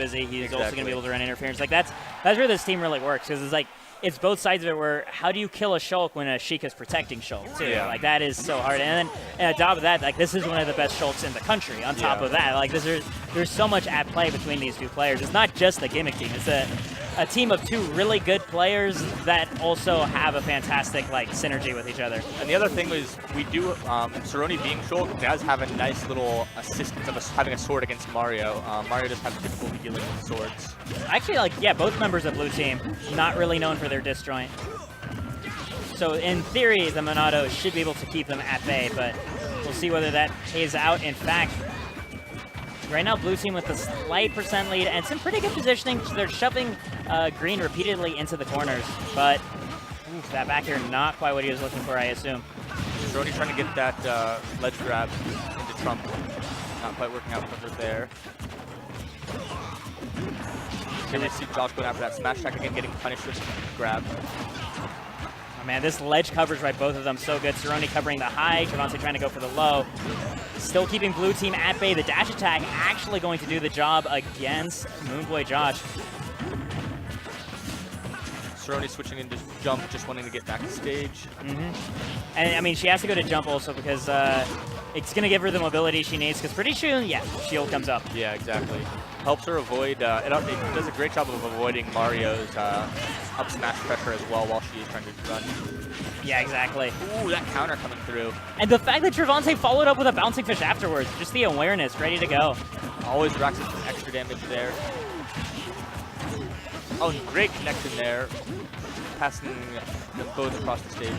busy, he's also going to be able to run interference. Like that's where this team really works, because it's like it's both sides of it. Where how do you kill a Shulk when a Sheik is protecting Shulk too? Yeah. Like that is so hard. And then on top of that, like this is one of the best Shulks in the country. On top of that, like there's so much at play between these two players. It's not just the gimmick team. It's a team of two really good players that also have a fantastic like synergy with each other. And the other thing is we do, Soronie being Shulk does have a nice little assistance of having a sword against Mario. Mario does have difficulty dealing with swords. Actually, like, yeah, both members of Blue Team not really known for their disjoint. So in theory, the Monado should be able to keep them at bay, but we'll see whether that pays out. In fact, right now, Blue Team with a slight % lead and some pretty good positioning. They're shoving Green repeatedly into the corners, but that back air not quite what he was looking for, I assume. Soronie trying to get that ledge grab into Trump. Not quite working out for her there. Here we see Josh going after that smash attack again, getting punished with grab. Oh man, this ledge coverage by both of them so good. Soronie covering the high, Trevonte trying to go for the low. Still keeping Blue Team at bay. The dash attack actually going to do the job against Moonboyjosh. Soronie switching into jump, just wanting to get back to stage. And I mean, she has to go to jump also because it's going to give her the mobility she needs, because pretty soon, yeah, shield comes up. Yeah, exactly. Helps her avoid, it does a great job of avoiding Mario's up smash pressure as well while she is trying to run. Yeah, exactly. Ooh, that counter coming through. And the fact that Trevonte followed up with a bouncing fish afterwards, just the awareness, ready to go. Always racks up some extra damage there. Oh, great connection there. Passing them both across the stage.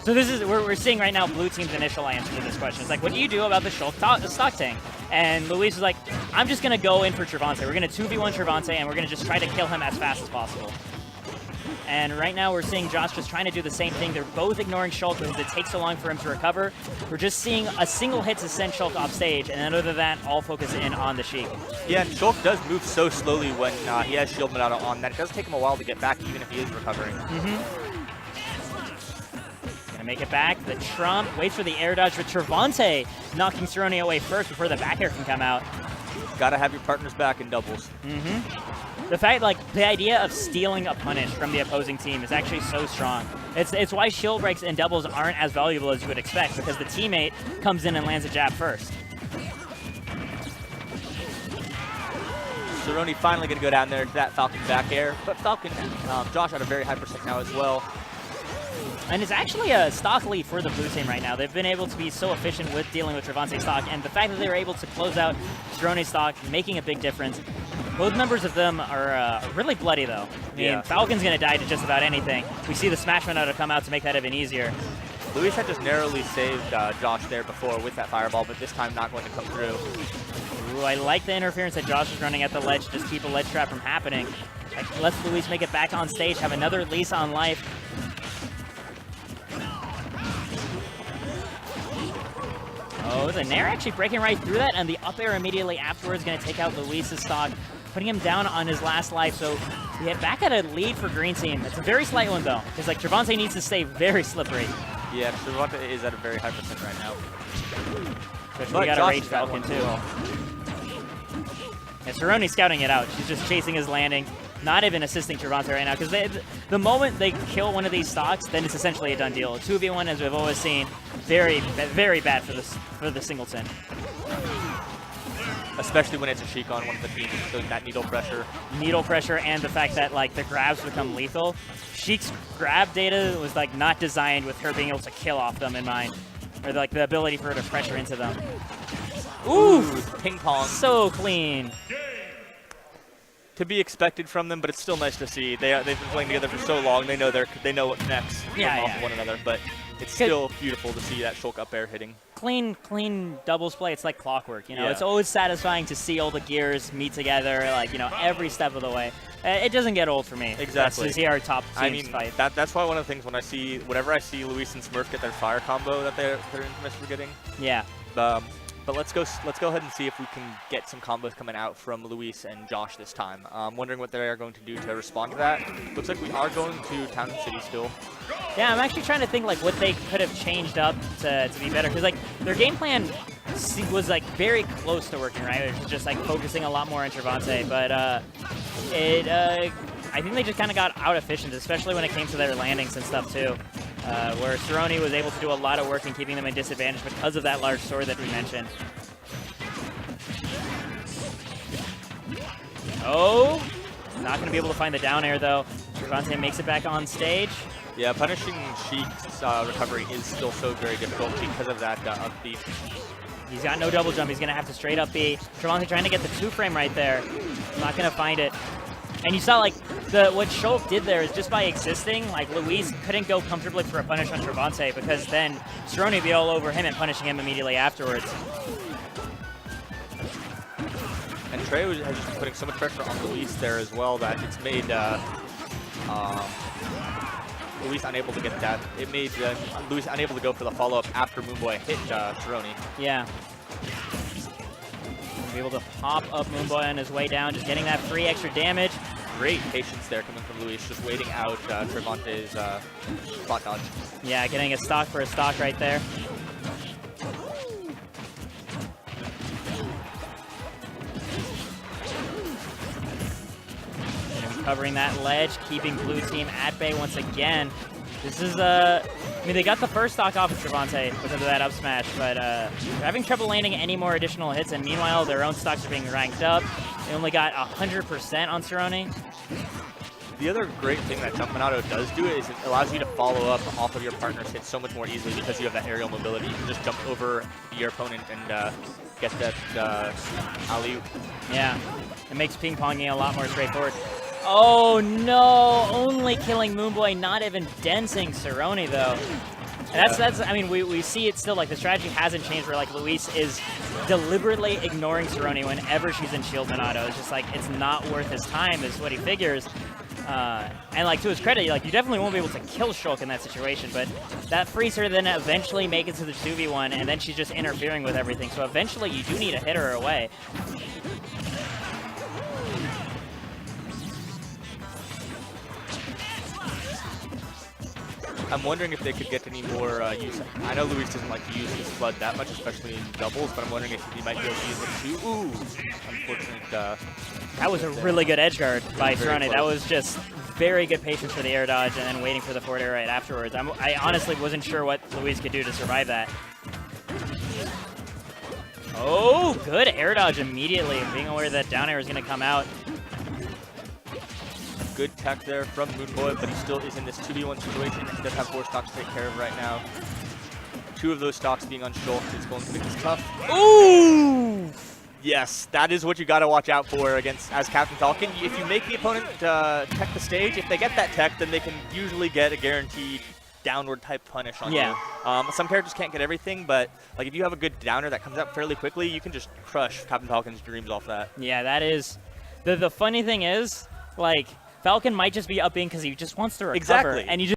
So this is, we're seeing right now Blue Team's initial answer to this question. It's like, what do you do about the Shulk stock tank? And Luis was like, I'm just going to go in for Trevonte. We're going to 2v1 Trevonte, and we're going to just try to kill him as fast as possible. And right now we're seeing Josh just trying to do the same thing. They're both ignoring Shulk because it takes so long for him to recover. We're just seeing a single hit to send Shulk off stage, and then other than that, all focus in on the Sheik. Yeah, and Shulk does move so slowly when he has Shield Monado on that it does take him a while to get back, even if he is recovering. Gonna make it back. The Trump waits for the air dodge, but Trevonte knocking Soronie away first before the back air can come out. Gotta have your partners back in doubles. The fact, like, the idea of stealing a punish from the opposing team is actually so strong. It's why shield breaks and doubles aren't as valuable as you would expect, because the teammate comes in and lands a jab first. Soronie finally going to go down there to that Falcon back air, but Falcon, Josh at a very high % now as well. And it's actually a stock lead for the Blue Team right now. They've been able to be so efficient with dealing with Trevonte's stock, and the fact that they were able to close out Soronie's stock, making a big difference. Both members of them are really bloody, though. I mean, Falcon's going to die to just about anything. We see the Smash Monado come out to make that even easier. Luis had just narrowly saved Josh there before with that fireball, but this time not going to come through. Ooh, I like the interference that Josh is running at the ledge, just keep a ledge trap from happening. Like, let's Luis make it back on stage, have another lease on life. Oh, the Nair actually breaking right through that, and the up air immediately afterwards going to take out Luis's stock, putting him down on his last life. So we head back at a lead for Green Team. It's a very slight one, though, because like Trevonte needs to stay very slippery. Yeah, Trevonte is at a very high % right now. But we got a Rage Falcon, too. Yeah, Soronie scouting it out. She's just chasing his landing, not even assisting Trevonte right now, because the moment they kill one of these stocks, then it's essentially a done deal. 2v1, as we've always seen, very, very bad for the singleton. Especially when it's a Sheik on one of the teams, so that needle pressure. Needle pressure and the fact that like the grabs become lethal. Sheik's grab data was like not designed with her being able to kill off them in mind, or like the ability for her to pressure into them. Ooh, ping pong. So clean. To be expected from them, but it's still nice to see. They've been playing together for so long. They know what's next off of one another, but it's still beautiful to see that Shulk up air hitting. Clean doubles play. It's like clockwork, you know. Yeah. It's always satisfying to see all the gears meet together, like, you know, every step of the way. It doesn't get old for me. Exactly. To see our top teams fight. That's why one of the things whenever I see Luis and Smurf get their fire combo that they're infamous for getting. Yeah. But let's go ahead and see if we can get some combos coming out from Luis and Josh this time. I'm wondering what they are going to do to respond to that. Looks like we are going to Town and City still. Yeah, I'm actually trying to think like what they could have changed up to be better, because like their game plan was like very close to working, right? It was just like focusing a lot more on Trevonte, but I think they just kind of got out efficient, especially when it came to their landings and stuff too, where Soronie was able to do a lot of work in keeping them in disadvantage because of that large sword that we mentioned. Oh, not going to be able to find the down air though. Trevonte makes it back on stage. Yeah, punishing Sheik's recovery is still so very difficult because of that up B. He's got no double jump. He's going to have to straight up B. Trevonte trying to get the 2-frame right there. Not going to find it. And you saw, like, what Shulk did there is just by existing, like, Luis couldn't go comfortably for a punish on Trevonte because then Soronie would be all over him and punishing him immediately afterwards. And Trey has just been putting so much pressure on Luis there as well that it's made Luis unable to get that. It made Luis unable to go for the follow-up after Moonboy hit Soronie. Yeah. Be able to pop up Moonboy on his way down, just getting that free extra damage. Great patience there coming from Luis, just waiting out Trevonte's spot dodge. Yeah, getting a stock for a stock right there. Covering that ledge, keeping blue team at bay once again. This is, I mean, they got the first stock off of Trevonte because of that up smash, but they're having trouble landing any more additional hits, and meanwhile, their own stocks are being ranked up. They only got 100% on Soronie. The other great thing that Jump Monado does do is it allows you to follow up off of your partner's hit so much more easily because you have that aerial mobility. You can just jump over your opponent and get that alley-oop. Yeah, it makes ping-ponging a lot more straightforward. Oh no, only killing Moonboy, not even densing Soronie though. And that's I mean, we see it still, like the strategy hasn't changed where like Luis is deliberately ignoring Soronie whenever she's in shield Monado. It's just like, it's not worth his time is what he figures. And like to his credit, like you definitely won't be able to kill Shulk in that situation, but that frees her then eventually make it to the 2v1 and then she's just interfering with everything. So eventually you do need to hit her away. I'm wondering if they could get any more use. I know Luis doesn't like to use his flood that much, especially in doubles, but I'm wondering if he might be able to use it too. Ooh, unfortunate. That was a really good edge guard by Soronie. That was just very good patience for the air dodge and then waiting for the forward air right afterwards. I honestly wasn't sure what Luis could do to survive that. Oh, good air dodge immediately, being aware that down air is going to come out. Good tech there from Moonboy, but he still is in this 2v1 situation. He does have 4 stocks to take care of right now. 2 of those stocks being on Shulk is going to make this tough. Ooh! Yes, that is what you got to watch out for against as Captain Falcon. If you make the opponent tech the stage, if they get that tech, then they can usually get a guaranteed downward type punish on you. Some characters can't get everything, but like if you have a good downer that comes up fairly quickly, you can just crush Captain Falcon's dreams off that. Yeah, that is. The funny thing is, like, Falcon might just be up in because he just wants to recover. Exactly. And you just